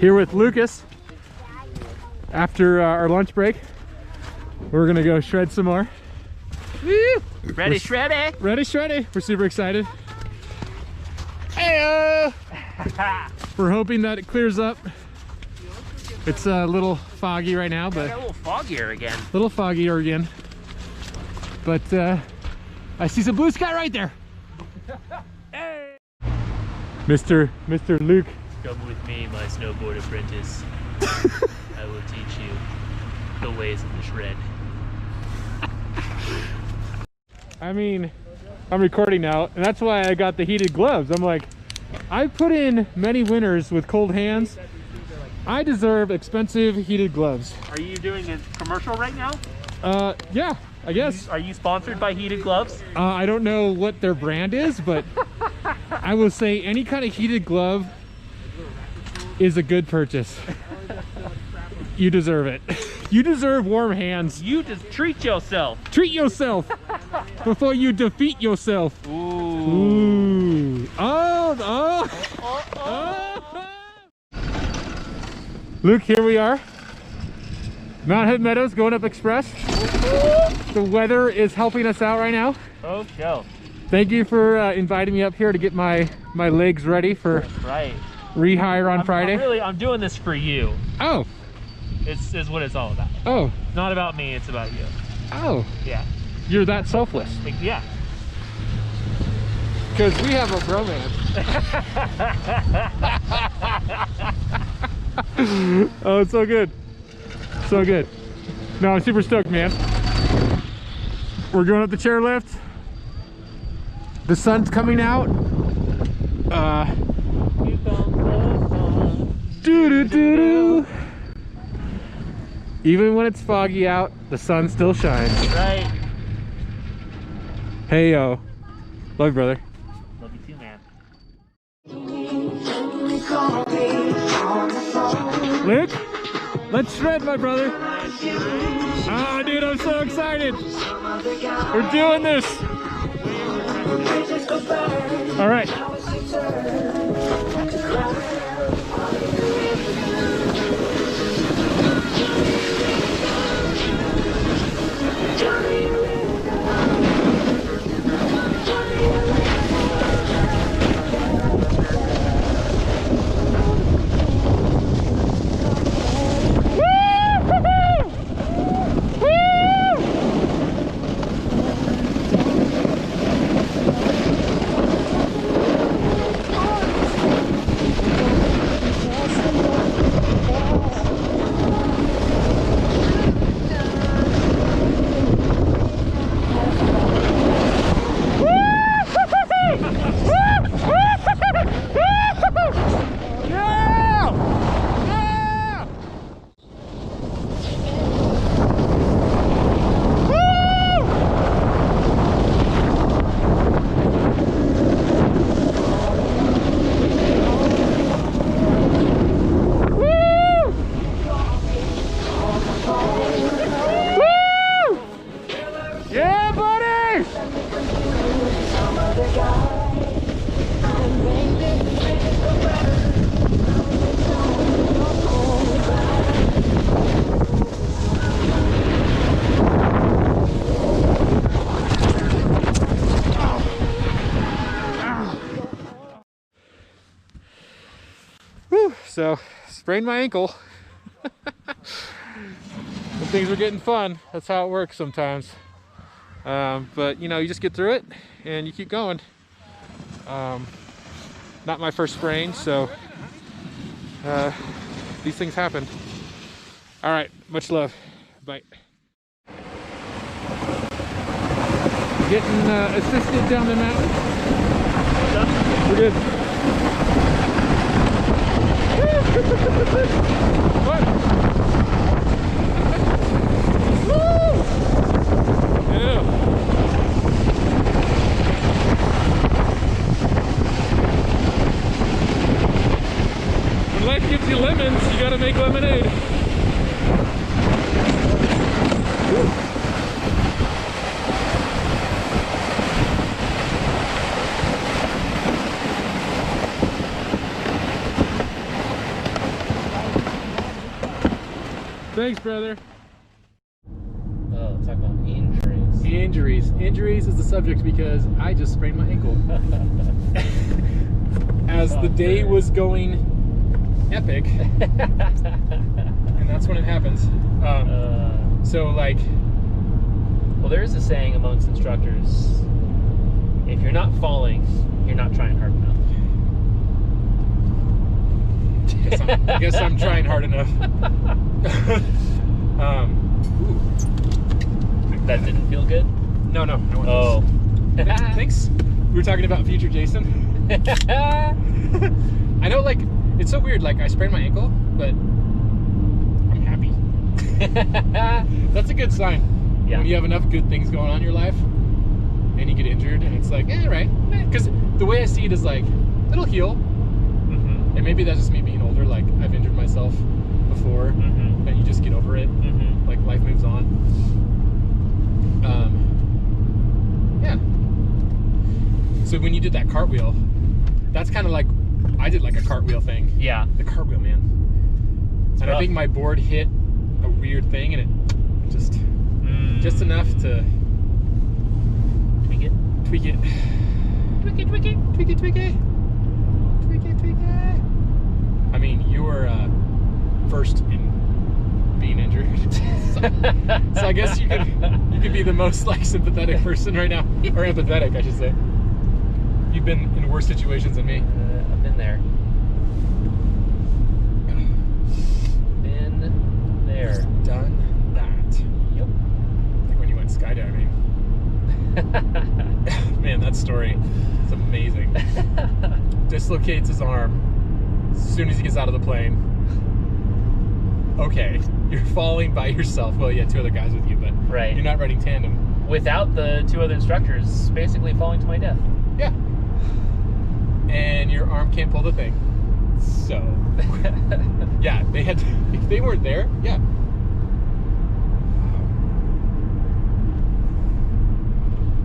Here with Lucas. After our lunch break, we're gonna go shred some more. Woo! Ready, shreddy! Ready, shreddy! We're super excited. Hey! We're hoping that it clears up. It's a little foggy right now, but a little foggier again. A little foggier again. But I see some blue sky right there. Hey! Mr. Luke. Come with me, my snowboard apprentice. I will teach you the ways of the shred. I mean, I'm recording now, and that's why I got the heated gloves. I'm like, I put in many winters with cold hands. I deserve expensive heated gloves. Are you doing a commercial right now? Yeah, I guess. Are you sponsored by Heated Gloves? I don't know what their brand is, but I will say any kind of heated glove is a good purchase. You deserve it. You deserve warm hands. You just treat yourself. Treat yourself before you defeat yourself. Ooh. Ooh. Oh. Luke, here we are. Mount Hood Meadows, going up Express. The weather is helping us out right now. Oh, show. Thank you for inviting me up here to get my legs ready for rehire on Friday. I'm doing this for you. Oh. It's what it's all about. Oh. It's not about me, it's about you. Oh. Yeah. You're that selfless. Yeah. Because we have a bromance. Oh, it's so good. So good. No, I'm super stoked, man. We're going up the chairlift. The sun's coming out. Doo-doo-doo-doo. Even when it's foggy out, the sun still shines. Right. Hey, yo. Love you, brother. Love you too, man. Luke, let's shred, my brother. Oh, dude, I'm so excited. We're doing this. All right. So, sprained my ankle. When things are getting fun, that's how it works sometimes. But you know, you just get through it and you keep going. Not my first sprain, so these things happen. All right, much love. Bye. Getting assisted down the mountain. We're good. What? Woo! Yeah. When life gives you lemons, you gotta make lemonade. Woo. Thanks, brother. Oh, talk about injuries. Injuries is the subject because I just sprained my ankle. As the day was going epic, and that's when it happens. So like, well, there is a saying amongst instructors: if you're not falling, you're not trying hard enough. I guess I'm trying hard enough. That didn't feel good? No. Oh. Thanks. We were talking about future Jason. I know, like, it's so weird. Like, I sprained my ankle, but I'm happy. That's a good sign. Yeah. When you have enough good things going on in your life and you get injured, and it's like, right. Because the way I see it is like, it'll heal. And maybe that's just me being older. Like, I've injured myself before, and you just get over it. Like, life moves on. Yeah. So when you did that cartwheel, that's kind of like, I did like a cartwheel thing. Yeah. The cartwheel, man. It's and rough. I think my board hit a weird thing, and it just enough to tweak it. Tweak it. I mean, you were first in being injured, so I guess you could be the most like sympathetic person right now, or empathetic, I should say. You've been in worse situations than me. I've been there. Been there. Done that. Yep. Like when you went skydiving. Man, that story is amazing. Dislocates his arm as soon as he gets out of the plane. Okay, you're falling by yourself. Well, yeah, 2 other guys with you, but Right. you're not riding tandem. Without the 2 other instructors, basically falling to my death. Yeah. And your arm can't pull the thing. So, yeah, they had to, if they weren't there, yeah.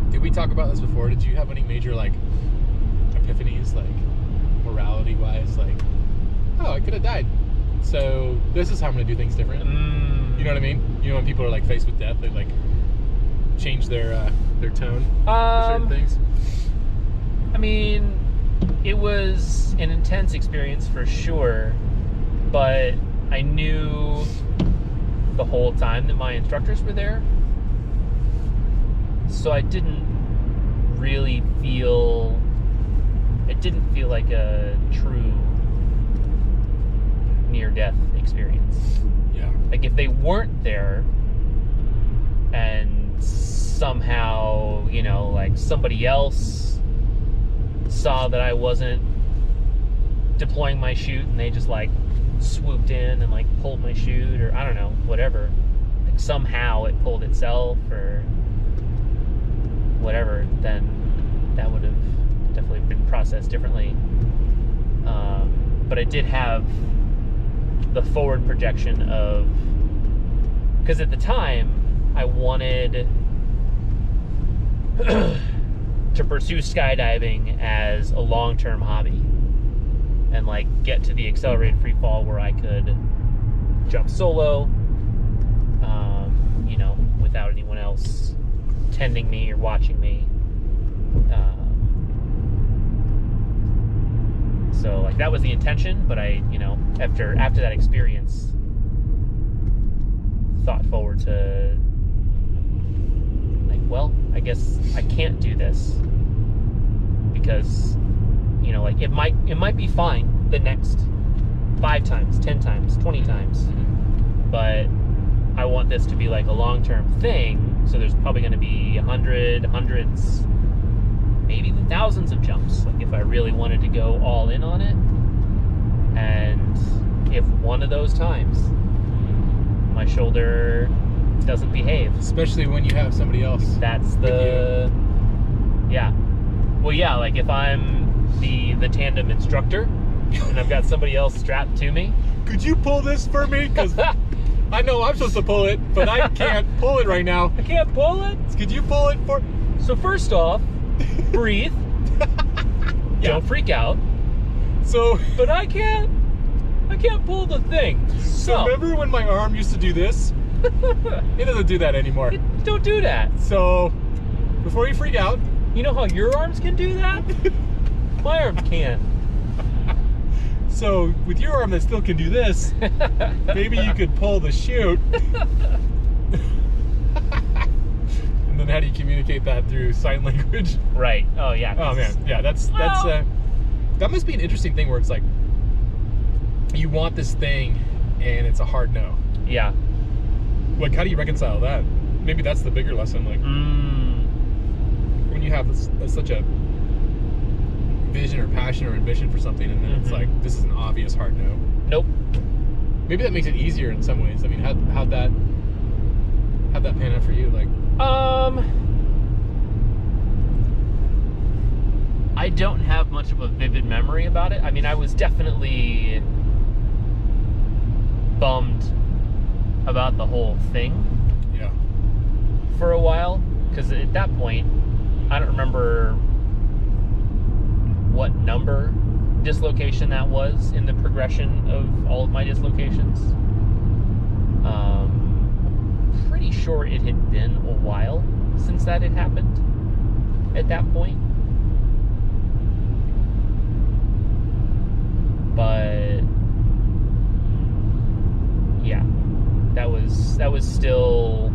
Did we talk about this before? Did you have any major, like, epiphanies, like, morality-wise? Like, oh, I could have died. So, this is how I'm going to do things different. You know what I mean? You know when people are, like, faced with death, they, like, change their tone for certain things? I mean, it was an intense experience for sure, but I knew the whole time that my instructors were there, so I didn't really feel, it didn't feel like a true near-death experience. Yeah. Like, if they weren't there and somehow, you know, like somebody else saw that I wasn't deploying my chute and they just like swooped in and like pulled my chute, or I don't know, whatever, like somehow it pulled itself or whatever, then that would have definitely been processed differently. But I did have the forward projection of, because at the time I wanted to pursue skydiving as a long-term hobby and like get to the accelerated free fall where I could jump solo, you know, without anyone else tending me or watching me. So like that was the intention, but I, you know, after that experience, thought forward to like, well, I guess I can't do this because, you know, like it might be fine the next 5 times, 10 times, 20 times, but I want this to be like a long-term thing. So there's probably going to be hundreds, maybe even thousands of jumps. Like if I really wanted to go all in on it, and if one of those times my shoulder doesn't behave, Especially when you have somebody else. that's the, yeah. Well, yeah, like if I'm the tandem instructor and I've got somebody else strapped to me. Could you pull this for me? Because I know I'm supposed to pull it, but I can't pull it right now. I can't pull it. Could you pull it for? So first off, breathe. Yeah. Don't freak out. So But I can't I can't pull the thing. So remember when my arm used to do this? It doesn't do that anymore. Don't do that. So before you freak out, You know how your arms can do that? My arms can't. so with your arm that still can do this, maybe you could pull the chute. And then how do you communicate that through sign language? Right. Oh yeah. Oh man, yeah, that must be an interesting thing where it's like you want this thing and it's a hard no. Yeah. Like, how do you reconcile that? Maybe that's the bigger lesson. Like, when you have such a vision or passion or ambition for something, and then it's like, this is an obvious hard no. Nope. Maybe that makes it easier in some ways. I mean, how'd that pan out for you? Like, I don't have much of a vivid memory about it. I mean, I was definitely bummed about the whole thing yeah, for a while, because at that point, I don't remember what number dislocation that was in the progression of all of my dislocations. Pretty sure it had been a while since that had happened at that point. But yeah, that was still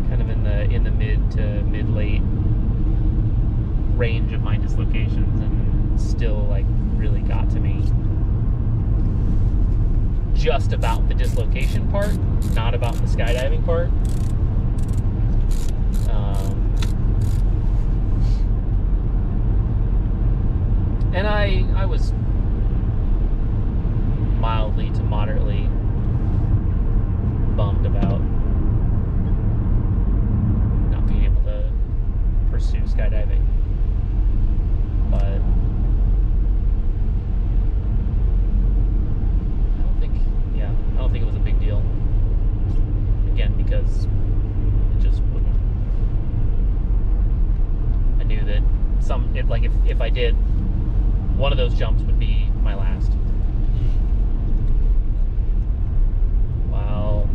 kind of in the mid to mid-late range of my dislocations, and still like really got to me. Just about the dislocation part, not about the skydiving part. And I was mildly to moderately bummed about not being able to pursue skydiving. But I don't think it was a big deal. Again, because it just wouldn't. I knew that if I did, one of those jumps would be my last. Well,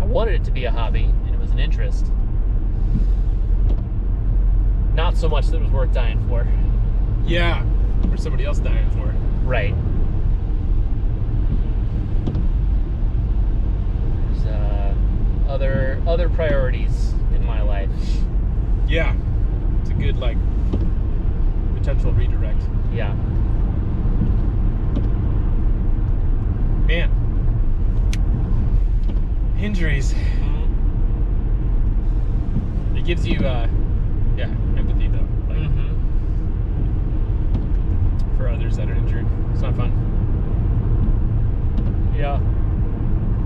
I wanted it to be a hobby, and it was an interest. Not so much that it was worth dying for. yeah, or somebody else dying for it. Right. There's other priorities in my life. Yeah, it's a good like potential redirect. Yeah. Man, injuries. It gives you empathy though. Like, for others that are injured, it's not fun. Yeah.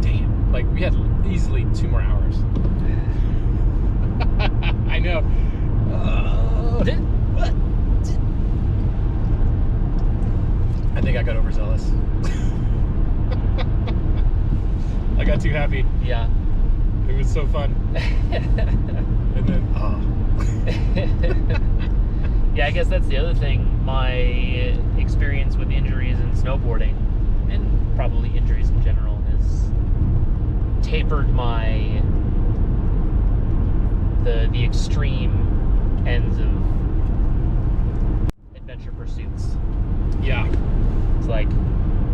Damn, like we had easily 2 more hours. I know. I think I got overzealous. I got too happy. Yeah. It was so fun. And then, Yeah, I guess that's the other thing. My experience with injuries in snowboarding, and probably injuries in general, has tapered the extreme ends of adventure pursuits. yeah. It's like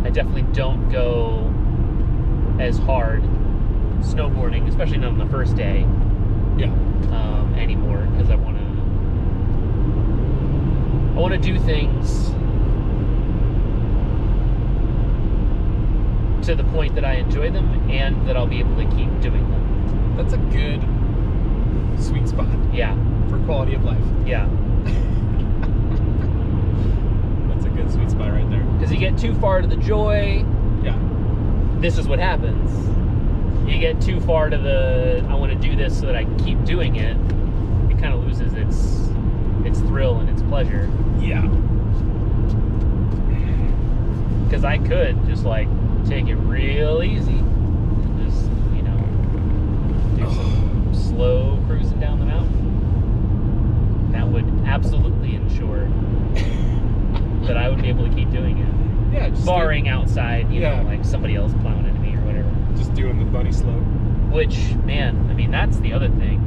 I definitely don't go as hard snowboarding, especially not on the first day, Yeah. anymore, because I want to do things to the point that I enjoy them and that I'll be able to keep doing them. That's a good sweet spot Yeah, for quality of life. yeah. That's a good sweet spot right there. Because you get too far to the joy, Yeah. this is what happens. You get too far to the I want to do this so that I can keep doing it, it kind of loses its thrill and its pleasure. Yeah. Because I could just like take it real easy, just do some slow cruising down the mountain. That would absolutely ensure that I would be able to keep doing it. Yeah, just barring outside, you Yeah. know, like somebody else plowing into me or whatever. just doing the bunny slope. Which, man, I mean, that's the other thing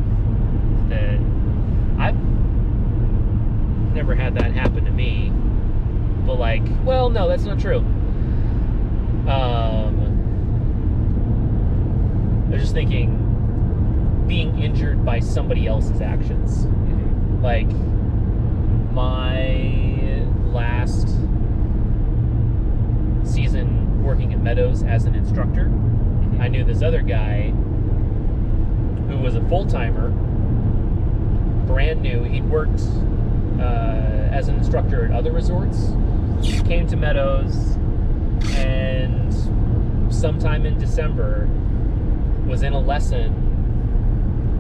that I've never had that happen to me. But like, well, no, that's not true. I was just thinking, being injured by somebody else's actions. Like, my last season working at Meadows as an instructor, I knew this other guy who was a full-timer, brand new. He'd worked as an instructor at other resorts. He came to Meadows, and sometime in December was in a lesson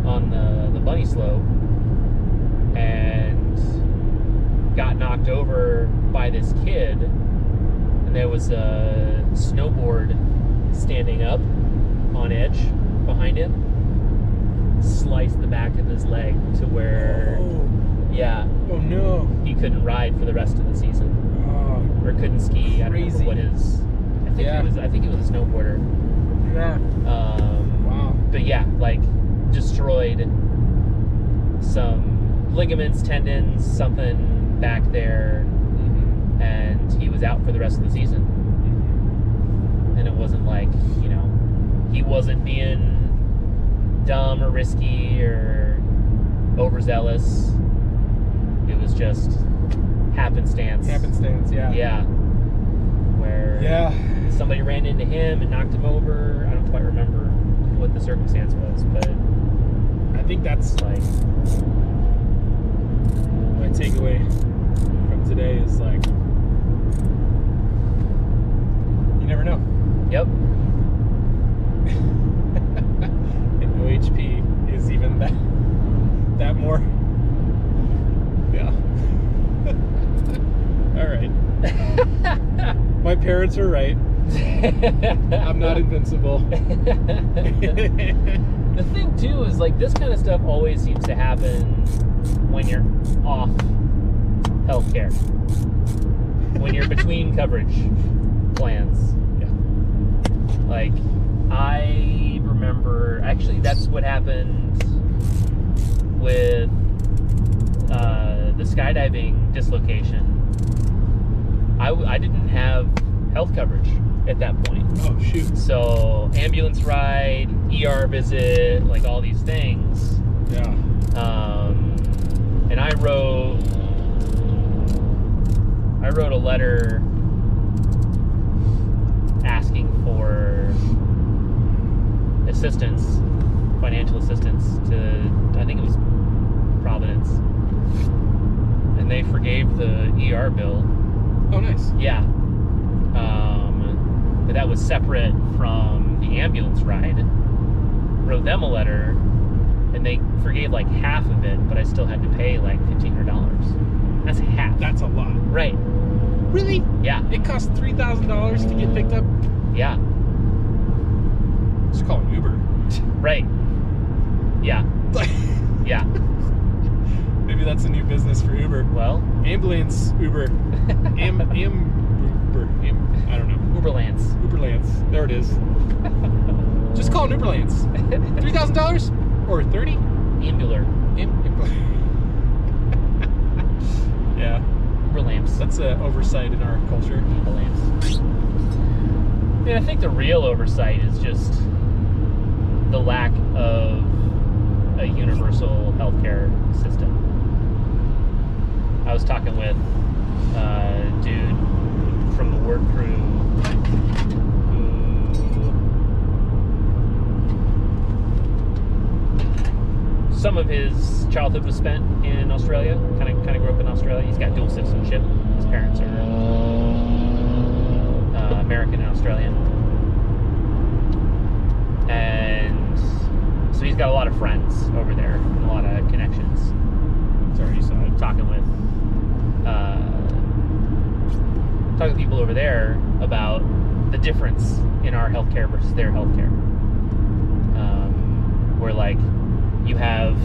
on the bunny slope and got knocked over by this kid, and there was a snowboard standing up on edge behind him, sliced the back of his leg to where yeah, Oh no. he couldn't ride for the rest of the season, Oh, or couldn't ski. I don't Crazy. remember what his. I think he was a snowboarder. yeah. Wow. But yeah, like destroyed some ligaments, tendons, something back there, and he was out for the rest of the season. And it wasn't like, you know, he wasn't being dumb or risky or overzealous. It was just happenstance. Happenstance, yeah. Yeah. Where Yeah. somebody ran into him and knocked him over. I don't quite remember what the circumstance was, but I think that's like, my takeaway from today is like, you never know. yep. And OHP is even that more. Yeah. All right. My parents are right. I'm not invincible. The thing too is like this kind of stuff always seems to happen when you're off healthcare, when you're between coverage plans. Yeah. Like, I remember, actually that's what happened with the skydiving dislocation. I didn't have health coverage at that point. Oh shoot. So ambulance ride, ER visit, like all these things. Yeah. And I wrote a letter asking for assistance, financial assistance to, I think it was Providence, and they forgave the ER bill. Oh nice. Yeah. But that was separate from the ambulance ride. Wrote them a letter, and they forgave like half of it, but I still had to pay like $1,500. That's half. That's a lot. Right. Really? Yeah. It costs $3,000 to get picked up. Yeah. Just call an Uber. Right. Yeah. Yeah. Maybe that's a new business for Uber. Well, Ambulance Uber. I don't know. Uberlance. Uberlance. There it is. Just call an Uberlance. $3,000 or 30? Ambular. Yeah, Uberlamps. that's an oversight in our culture. Uberlamps. I mean, I think the real oversight is just the lack of a universal healthcare system. I was talking with a dude from the work crew who some of his childhood was spent in Australia. Kind of grew up in Australia. He's got dual citizenship. His parents are American and Australian, and so he's got a lot of friends over there and a lot of connections. Sorry, you saw it. Talking with people over there about the difference in our healthcare versus their healthcare. Where like you have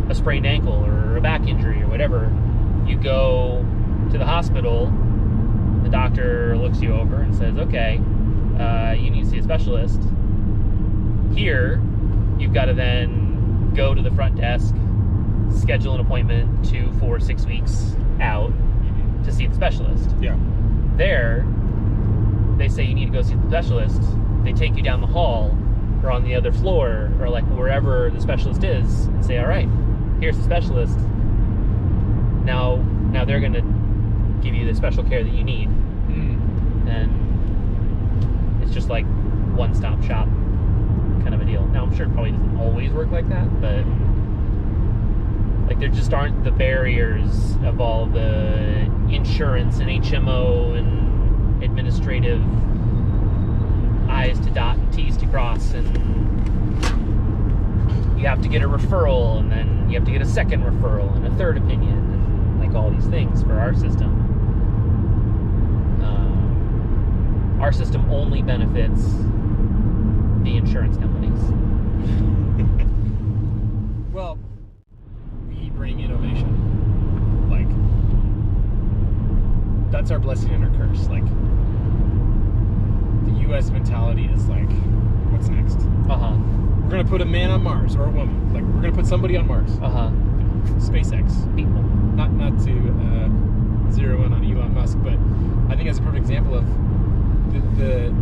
a sprained ankle or a back injury or whatever, you go to the hospital, the doctor looks you over and says, okay, you need to see a specialist. Here, you've got to then go to the front desk, schedule an appointment 2, 4, 6 weeks out to see the specialist. Yeah. There, they say you need to go see the specialist. They take you down the hall or on the other floor or like wherever the specialist is and say, all right, here's the specialist. Now they're going to give you the special care that you need. And it's just like one-stop shop kind of a deal. Now, I'm sure it probably doesn't always work like that, but like there just aren't the barriers of all the insurance and HMO and administrative I's to dot and T's to cross, and you have to get a referral, and then you have to get a second referral and a third opinion, and like all these things for our system. Our system only benefits the insurance companies. Well, we bring innovation. Like, that's our blessing and our curse. Like, the U.S. mentality is like, what's next? We're gonna put a man on Mars, or a woman. Like, we're gonna put somebody on Mars. SpaceX. People. Not to zero in on Elon Musk, but I think that's a perfect example of the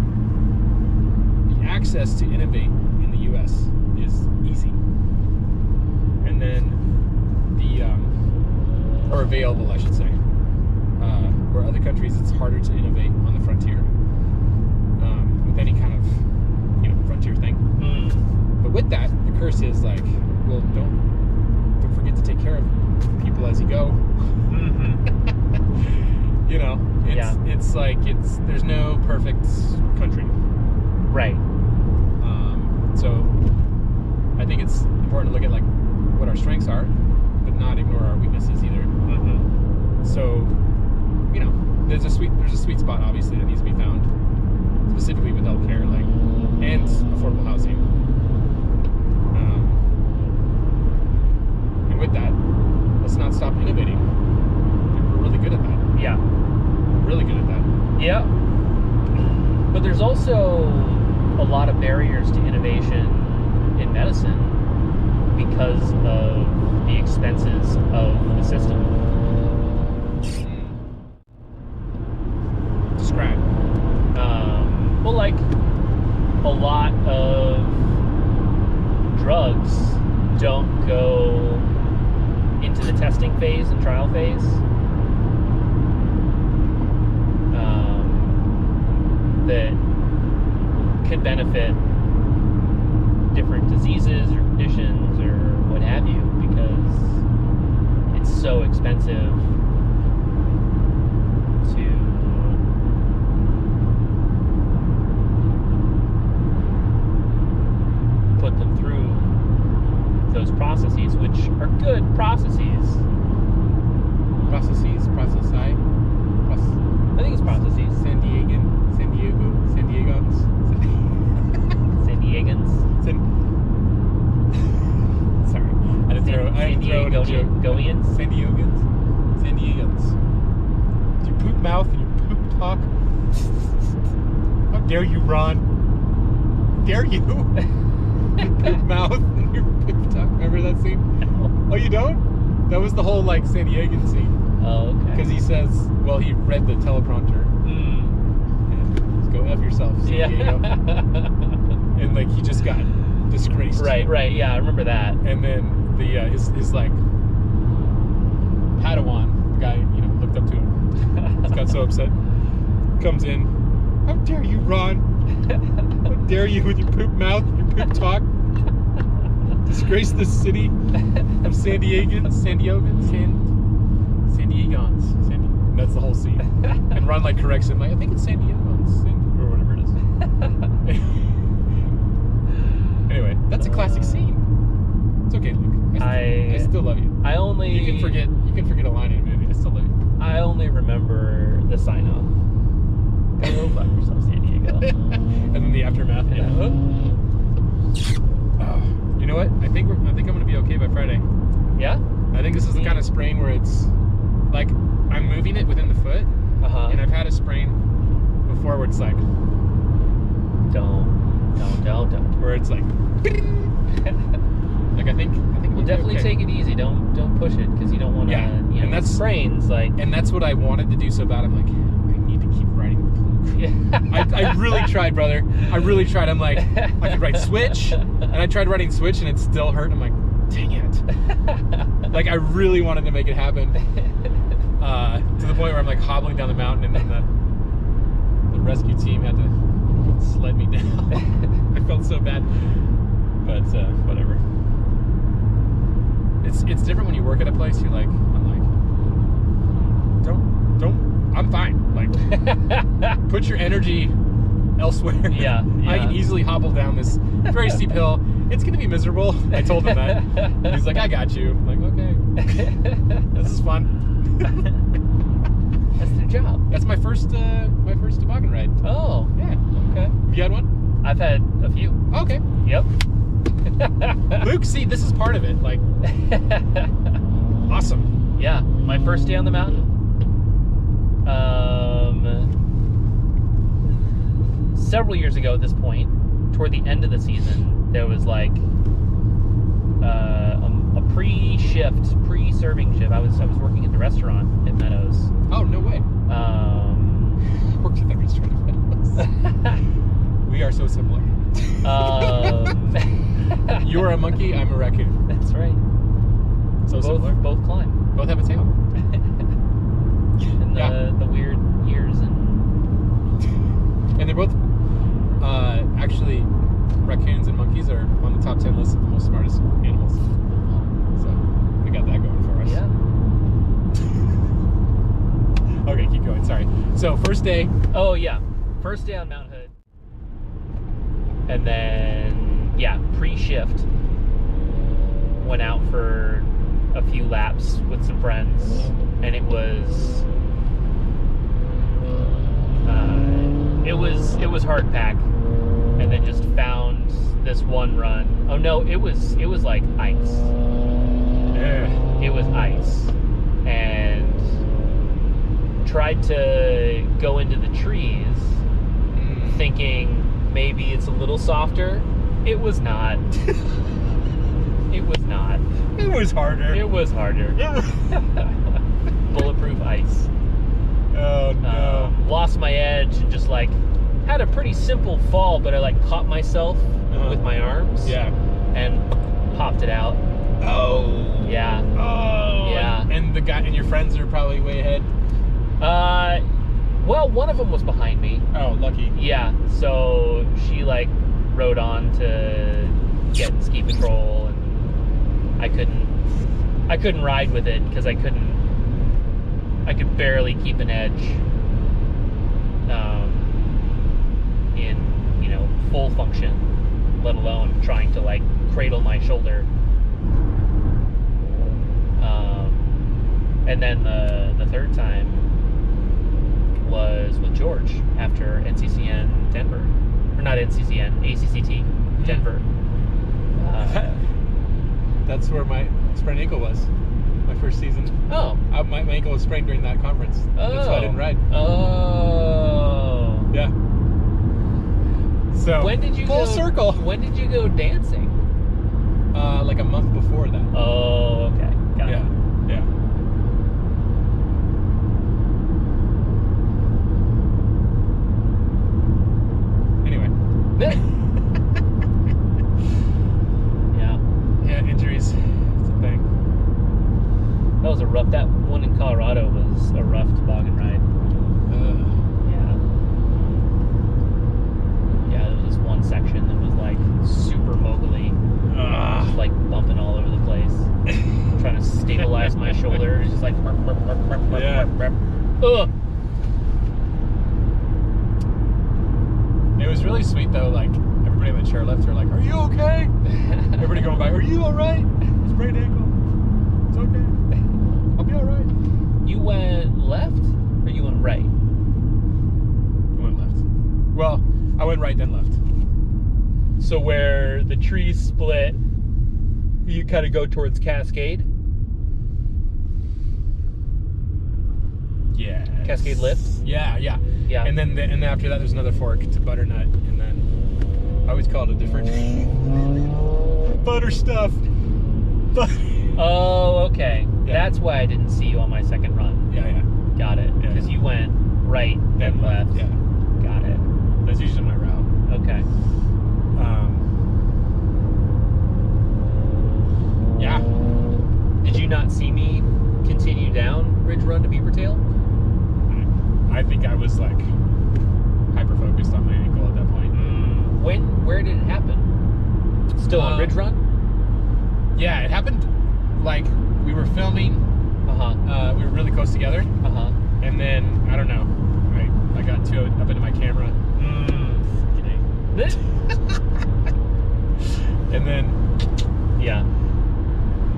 access to innovate in the U.S. is easy, and then or available, I should say. Where other countries, it's harder to innovate on the frontier with any kind of frontier thing. But with that, the curse is like, well, don't forget to take care of people as you go. It's like there's no perfect country. Right. So I think it's important to look at like what our strengths are, but not ignore our weaknesses either. So, there's a sweet spot obviously that needs to be found, specifically with healthcare, like, and affordable housing. And with that, let's not stop innovating. We're really good at that. Yeah. We're really good at that. Yeah. But there's also a lot of barriers to innovation in medicine because of the expenses of the system. Describe. Well, like a lot of drugs don't go into the testing phase and trial phase. That could benefit different diseases or conditions or what have you, because it's so expensive to put them through those processes, which are good processes. Processes. I think it's processes. San Diegans. Sorry, I had to throw in a joke. Goians? San Diegans. Your poop mouth and your poop talk. How dare you, Ron? Dare you? Your poop mouth and your poop talk. Remember that scene? Oh, you don't? That was the whole like San Diegan scene. Oh, okay. Because he says, well, he read the teleprompter. And go F yourself, San Diego. And like he just got disgraced. Right. Yeah, I remember that. And then the his like Padawan, the guy looked up to him. He's got so upset. Comes in. How dare you, Ron? How dare you with your poop mouth, your poop talk? Disgrace the city of San Diegans. That's the whole scene. And Ron like corrects him, like, I think it's San Diegans, or whatever it is. Anyway, that's a classic scene. It's okay, Luke. I still love you. You can forget a line in a movie. I still love you. I only remember the sign off. Go fuck yourself, San Diego. And then the aftermath. Yeah. You know what? I think I'm gonna be okay by Friday. Yeah? I think this is the kind of sprain where it's like I'm moving it within the foot, And I've had a sprain before where it's like, Don't. where it's like, like I think Well, definitely take it easy. Don't push it because you don't want to. Yeah, You know, and that's- sprains like. And that's what I wanted to do so bad. I'm like, I need to keep riding with Luke. Yeah. I really tried, brother. I really tried. I'm like, I could ride switch, and I tried riding switch, and it still hurt. I'm like, dang it. Like I really wanted to make it happen. To the point where I'm like hobbling down the mountain, and then the rescue team had to sled me down. I felt so bad, but whatever. It's different when you work at a place. You're like, I'm like, don't. I'm fine. Like, put your energy elsewhere. Yeah, I can easily hobble down this very steep hill. It's gonna be miserable. I told him that. And he's like, I got you. I'm like, okay, this is fun. That's their job. That's my first toboggan ride. Oh, Yeah. okay. Have you had one? I've had a few. Okay. Yep. Luke, see, this is part of it. Like, awesome. Yeah, my first day on the mountain. Several years ago at this point, toward the end of the season, there was like a pre-serving shift. I was working at the restaurant in Meadows. Oh, no way. Worked at that restaurant. We are so similar. You're a monkey, I'm a raccoon. That's right. So similar. Both climb. Both have a tail. And the weird ears And they're both, actually, raccoons and monkeys are on the top 10 list of the most smartest animals. So, we got that going for us. Yeah. Okay, keep going, sorry. So, first day. Oh yeah, first day on Mount Hood, and then yeah, pre-shift went out for a few laps with some friends, and it was hard pack, and then just found this one run. Oh no, it was like ice. Yeah. It was ice, and tried to go into the trees thinking maybe it's a little softer. It was not. It was not. It was harder. It was harder. Bulletproof ice. Oh no. Lost my edge and just like had a pretty simple fall, but I like caught myself with my arms. Yeah. And popped it out. Oh. Yeah. Oh. Yeah. And the guy and your friends are probably way ahead. Well, one of them was behind me. Oh, lucky. Yeah, so she like rode on to get ski patrol, and I couldn't ride with it because I could barely keep an edge in, you know, full function, let alone trying to like cradle my shoulder. And then the third time was with George after NCCN Denver, or not NCCN, ACCT Denver. That's where my sprained ankle was. My first season. Oh. My ankle was sprained during that conference. That's why I didn't ride. Oh. Yeah. So When did you full go, circle? When did you go dancing? Like a month before that. Oh, okay. Got Yeah. it. Yeah. Anyway. Yeah. Yeah, injuries. It's a thing. That was a rough. That one in Colorado was a rough toboggan ride. Yeah. Yeah, there was this one section that was like super moguly, just like bumping all over the place, trying to stabilize my shoulder. It's just like, Yeah. ugh. It was really sweet though, like everybody on the chairlifts are like, "Are you okay?" Everybody going by, "Are you alright? Sprained ankle. It's okay. I'll be alright." You went left or you went right? I went left. Well, I went right then left. So where the trees split, you kind of go towards Cascade. Yeah. Cascade Lift? Yeah. Yeah. And then and after that, there's another fork to Butternut, and then I always call it a different butter stuff. Oh, okay. Yeah. That's why I didn't see you on my second run. Yeah. Got it. Yeah. Because you went right, then left. Yeah. Got it. That's usually my route. Okay. Yeah. Did you not see me continue down Ridge Run to Beaver Tail? I think I was like hyper focused on my ankle at that point. Where did it happen? Still on Ridge Run? Yeah, it happened like we were filming. We were really close together, and then I don't know. I got too up into my camera. And then Yeah.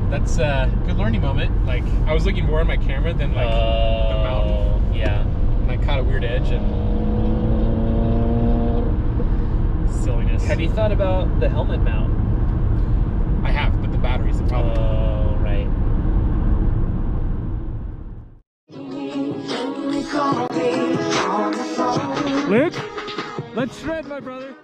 that's a good learning moment. Like I was looking more at my camera than like the mountain. Yeah. And I caught a weird edge and silliness. Have you thought about the helmet mount? I have, but the battery's the problem. Oh, right. Luke, let's shred, my brother.